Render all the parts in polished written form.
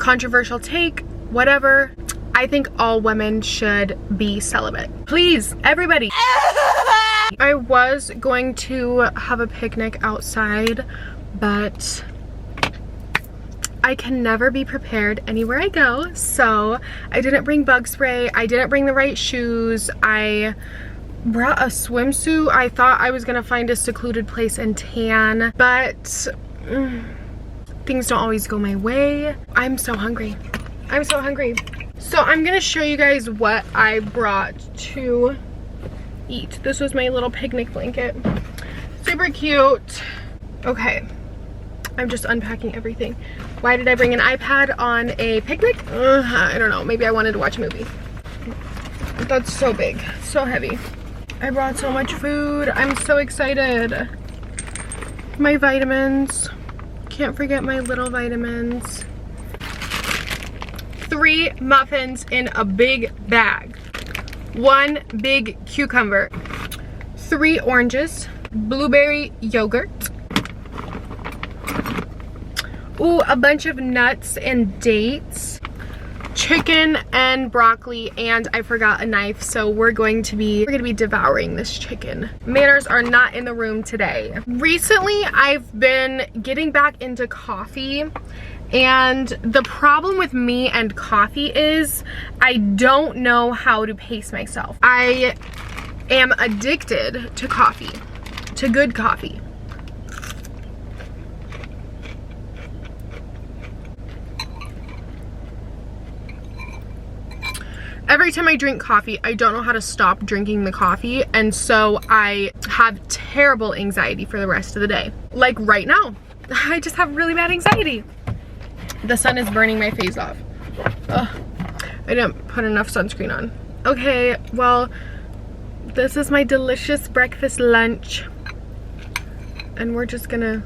controversial take, whatever. I think all women should be celibate. Please, everybody. I was going to have a picnic outside, but I can never be prepared anywhere I go. So I didn't bring bug spray. I didn't bring the right shoes. I brought a swimsuit. I thought I was gonna find a secluded place and tan, but things don't always go my way. I'm so hungry. I'm so hungry. So I'm gonna show you guys what I brought to eat. This was my little picnic blanket. Super cute. Okay, I'm just unpacking everything. Why did I bring an iPad on a picnic? I don't know, maybe I wanted to watch a movie. That's so big, so heavy. I brought so much food. I'm so excited. My vitamins. Can't forget my little vitamins. 3 muffins in a big bag. 1 big cucumber. 3 oranges. Blueberry yogurt. Ooh, a bunch of nuts and dates. Chicken and broccoli, and I forgot a knife, so we're gonna be devouring this chicken. Manners are not in the room today. Recently, I've been getting back into coffee, and the problem with me and coffee is I don't know how to pace myself. I am addicted to coffee, to good coffee. Every time I drink coffee, I don't know how to stop drinking the coffee, and so I have terrible anxiety for the rest of the day. Like right now, I just have really bad anxiety. The sun is burning my face off. Ugh, I didn't put enough sunscreen on. Okay, well, this is my delicious breakfast lunch, and we're just gonna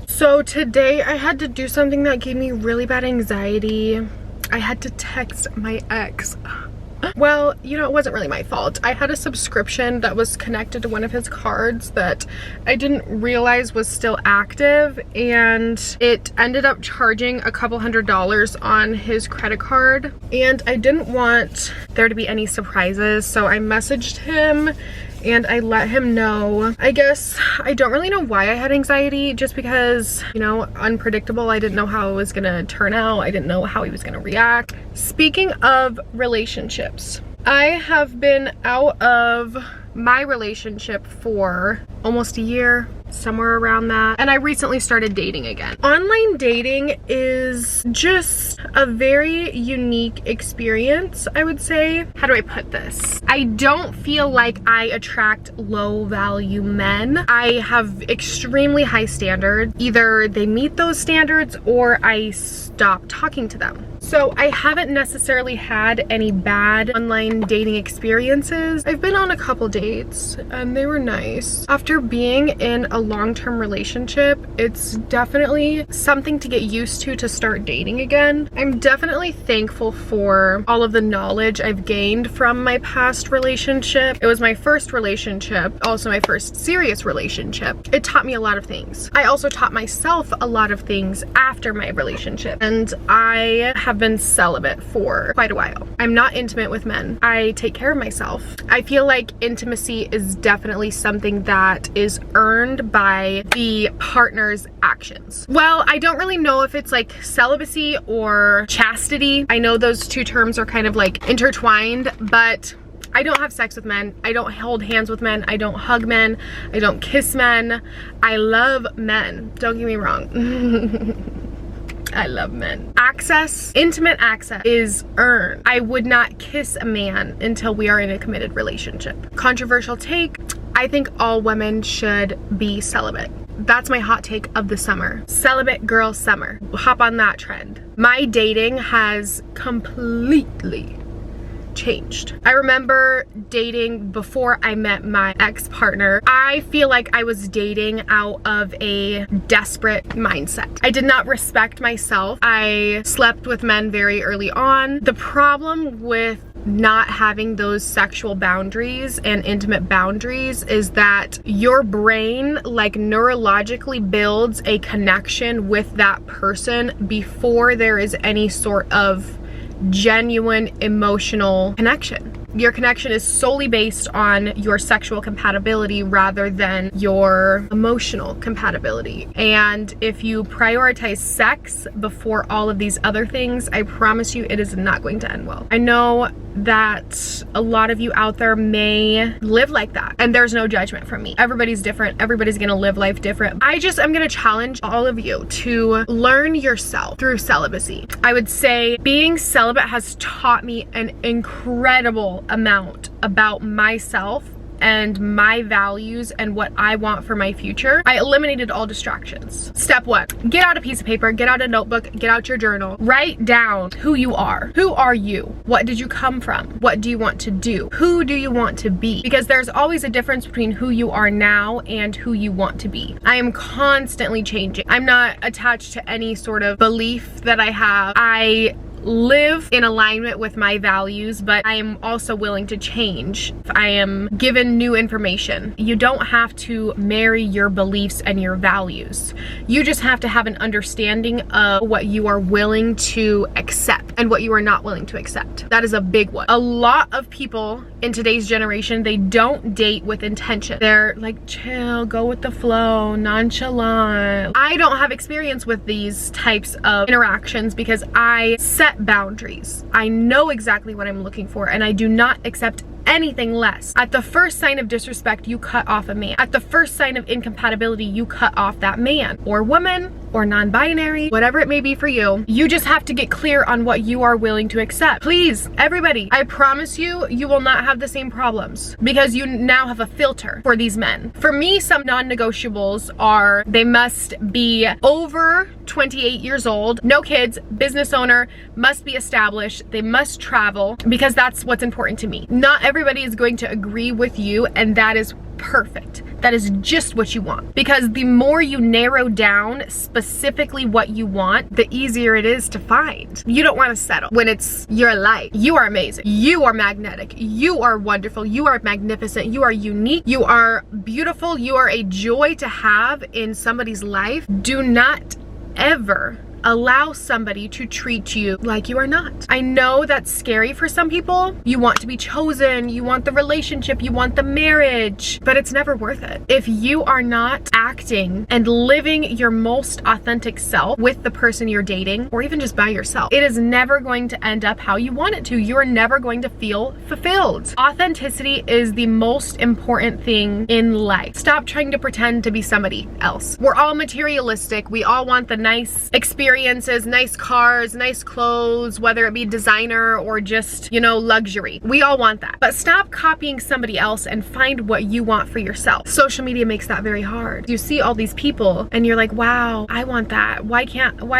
So today I had to do something that gave me really bad anxiety. I had to text my ex. Well, you know, it wasn't really my fault. I had a subscription that was connected to one of his cards that I didn't realize was still active, and it ended up charging a couple $100s on his credit card, and I didn't want there to be any surprises, so I messaged him and I let him know. I guess I don't really know why I had anxiety, just because, you know, unpredictable. I didn't know how it was gonna turn out. I didn't know how he was gonna react. Speaking of relationships, I have been out of my relationship for almost a year, somewhere around that, and I recently started dating again. Online dating is just a very unique experience, I would say. How do I put this? I don't feel like I attract low value men. I have extremely high standards. Either they meet those standards or I stop talking to them. So I haven't necessarily had any bad online dating experiences. I've been on a couple dates and they were nice. After being in a long-term relationship, it's definitely something to get used to start dating again. I'm definitely thankful for all of the knowledge I've gained from my past relationship. It was my first relationship, also my first serious relationship. It taught me a lot of things. I also taught myself a lot of things after my relationship, and I have been celibate for quite a while. I'm not intimate with men. I take care of myself. I feel like intimacy is definitely something that is earned by the partner's actions. Well, I don't really know if it's like celibacy or chastity. I know those two terms are kind of like intertwined, but I don't have sex with men. I don't hold hands with men. I don't hug men. I don't kiss men. I love men. Don't get me wrong. I love men. Access, intimate access is earned. I would not kiss a man until we are in a committed relationship. Controversial take, I think all women should be celibate. That's my hot take of the summer. Celibate girl summer. Hop on that trend. My dating has completely changed. I remember dating before I met my ex-partner. I feel like I was dating out of a desperate mindset. I did not respect myself. I slept with men very early on. The problem with not having those sexual boundaries and intimate boundaries is that your brain like neurologically builds a connection with that person before there is any sort of genuine emotional connection. Your connection is solely based on your sexual compatibility rather than your emotional compatibility. And if you prioritize sex before all of these other things, I promise you it is not going to end well. I know that a lot of you out there may live like that, and there's no judgment from me. Everybody's different. Everybody's gonna live life different. I'm gonna challenge all of you to learn yourself through celibacy. I would say being celibate has taught me an incredible amount about myself and my values and what I want for my future. I eliminated all distractions. Step one, get out a piece of paper, get out a notebook, get out your journal. Write down who you are. Who are you? What did you come from? What do you want to do? Who do you want to be? Because there's always a difference between who you are now and who you want to be. I am constantly changing. I'm not attached to any sort of belief that I have. I live in alignment with my values, but I am also willing to change if I am given new information. You don't have to marry your beliefs and your values. You just have to have an understanding of what you are willing to accept and what you are not willing to accept. That is a big one. A lot of people in today's generation, they don't date with intention. They're like chill, go with the flow, nonchalant. I don't have experience with these types of interactions because I set boundaries. I know exactly what I'm looking for, and I do not accept anything less. At the first sign of disrespect, you cut off a man. At the first sign of incompatibility, you cut off that man or woman or non-binary, whatever it may be for you. You just have to get clear on what you are willing to accept. Please, everybody, I promise you, you will not have the same problems because you now have a filter for these men. For me, some non-negotiables are they must be over 28 years old, no kids, business owner, must be established, they must travel, because that's what's important to me. Not everybody is going to agree with you, and that is perfect. That is just what you want. Because the more you narrow down specifically what you want, the easier it is to find. You don't want to settle when it's your life. You are amazing. You are magnetic. You are wonderful. You are magnificent. You are unique. You are beautiful. You are a joy to have in somebody's life. Do not ever allow somebody to treat you like you are not. I know that's scary for some people. You want to be chosen, you want the relationship, you want the marriage, but it's never worth it. If you are not acting and living your most authentic self with the person you're dating, or even just by yourself, it is never going to end up how you want it to. You're never going to feel fulfilled. Authenticity is the most important thing in life. Stop trying to pretend to be somebody else. We're all materialistic. We all want the nice experiences, nice cars, nice clothes, whether it be designer or just, you know, luxury. We all want that. But stop copying somebody else and find what you want for yourself. Social media makes that very hard. You see all these people and you're like, wow, I want that. Why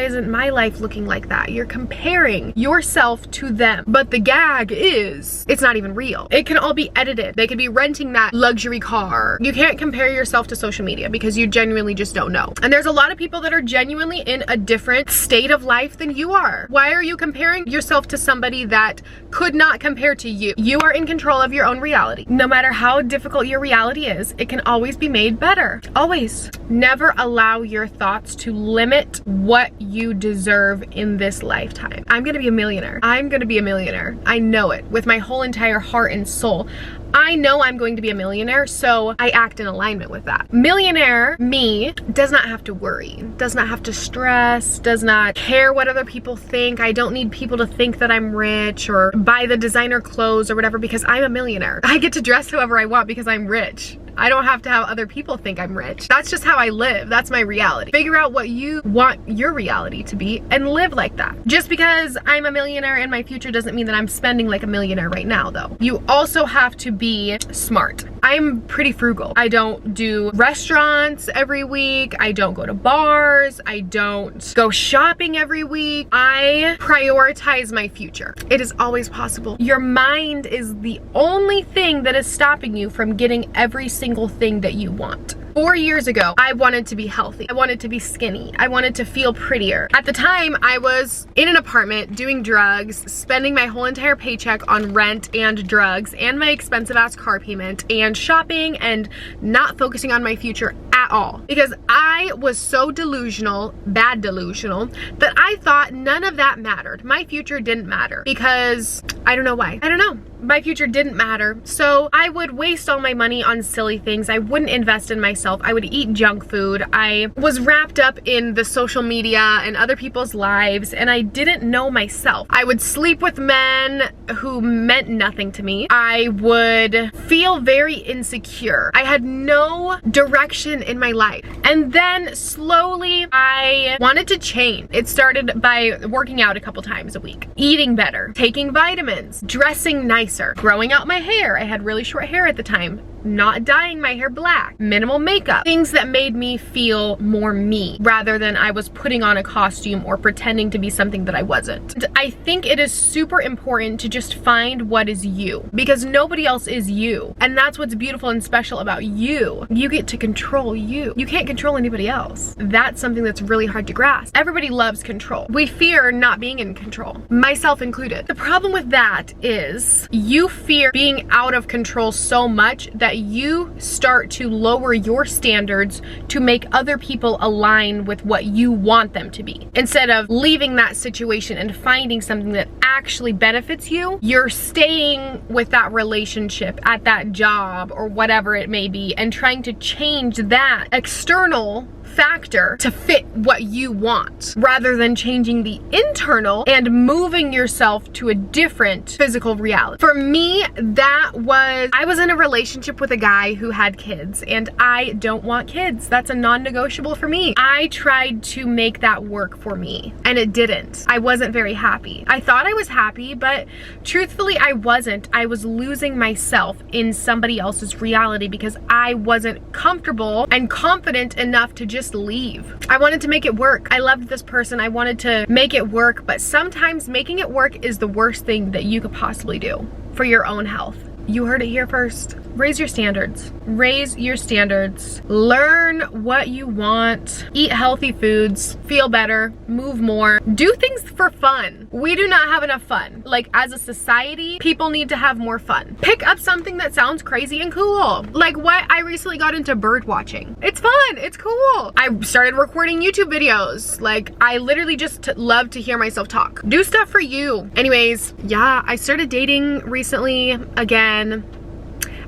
isn't my life looking like that? You're comparing yourself to them. But the gag is, it's not even real. It can all be edited. They could be renting that luxury car. You can't compare yourself to social media because you genuinely just don't know. And there's a lot of people that are genuinely in a different state of life than you are. Why are you comparing yourself to somebody that could not compare to you? You are in control of your own reality. No matter how difficult your reality is, it can always be made better. Always. Never allow your thoughts to limit what you deserve in this lifetime. I'm gonna be a millionaire. I'm gonna be a millionaire. I know it with my whole entire heart and soul. I know I'm going to be a millionaire, so I act in alignment with that. Millionaire me does not have to worry, does not have to stress, does not care what other people think. I don't need people to think that I'm rich or buy the designer clothes or whatever because I'm a millionaire. I get to dress however I want because I'm rich. I don't have to have other people think I'm rich. That's just how I live. That's my reality. Figure out what you want your reality to be and live like that. Just because I'm a millionaire in my future doesn't mean that I'm spending like a millionaire right now though. You also have to be smart. I'm pretty frugal. I don't do restaurants every week. I don't go to bars. I don't go shopping every week. I prioritize my future. It is always possible. Your mind is the only thing that is stopping you from getting every single thing that you want. 4 years ago, I wanted to be healthy. I wanted to be skinny. I wanted to feel prettier. At the time, I was in an apartment doing drugs, spending my whole entire paycheck on rent and drugs and my expensive ass car payment and shopping and not focusing on my future at all. Because I was so delusional, bad delusional, that I thought none of that mattered. My future didn't matter because I don't know why. I don't know. My future didn't matter. So I would waste all my money on silly things. I wouldn't invest in myself. I would eat junk food. I was wrapped up in the social media and other people's lives, and I didn't know myself. I would sleep with men who meant nothing to me. I would feel very insecure. I had no direction in my life. And then slowly I wanted to change. It started by working out a couple times a week, eating better, taking vitamins, dressing nicer, growing out my hair. I had really short hair at the time. Not dyeing my hair black, minimal makeup, things that made me feel more me rather than I was putting on a costume or pretending to be something that I wasn't. And I think it is super important to just find what is you, because nobody else is you. And that's what's beautiful and special about you. You get to control you. You can't control anybody else. That's something that's really hard to grasp. Everybody loves control. We fear not being in control, myself included. The problem with that is you fear being out of control so much that you start to lower your standards to make other people align with what you want them to be. Instead of leaving that situation and finding something that actually benefits you, you're staying with that relationship, at that job, or whatever it may be, and trying to change that external factor to fit what you want, rather than changing the internal and moving yourself to a different physical reality. For me, I was in a relationship with a guy who had kids, and I don't want kids. That's a non-negotiable for me. I tried to make that work for me, and it didn't. I wasn't very happy. I thought I was happy, but truthfully, I wasn't. I was losing myself in somebody else's reality because I wasn't comfortable and confident enough to just leave. I wanted to make it work. I loved this person. I wanted to make it work, but sometimes making it work is the worst thing that you could possibly do for your own health. You heard it here first. Raise your standards. Raise your standards. Learn what you want. Eat healthy foods. Feel better. Move more. Do things for fun. We do not have enough fun. Like, as a society, people need to have more fun. Pick up something that sounds crazy and cool. Like what I recently got into bird watching. It's fun. It's cool. I started recording YouTube videos. Like, I literally just love to hear myself talk. Do stuff for you. Anyways, yeah, I started dating recently again.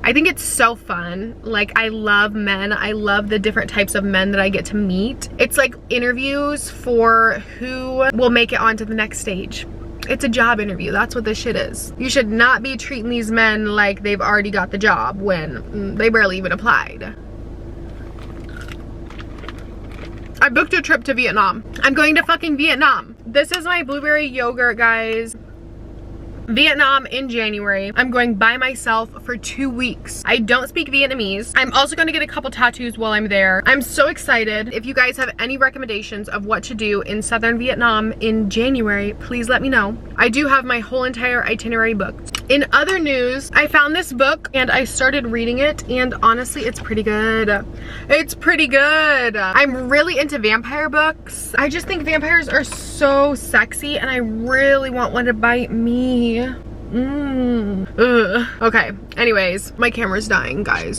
I think it's so fun. Like, I love men. I love the different types of men that I get to meet. It's like interviews for who will make it onto the next stage. It's a job interview. That's what this shit is. You should not be treating these men like they've already got the job when they barely even applied. I booked a trip to Vietnam. I'm going to fucking Vietnam. This is my blueberry yogurt, guys. Vietnam in January. I'm going by myself for 2 weeks. I don't speak Vietnamese. I'm also going to get a couple tattoos while I'm there. I'm so excited. If you guys have any recommendations of what to do in southern Vietnam in January, please let me know. I do have my whole entire itinerary booked. In other news, I found this book and I started reading it, and honestly, it's pretty good. It's pretty good. I'm really into vampire books. I just think vampires are so sexy and I really want one to bite me. Okay, anyways, my camera's dying, guys.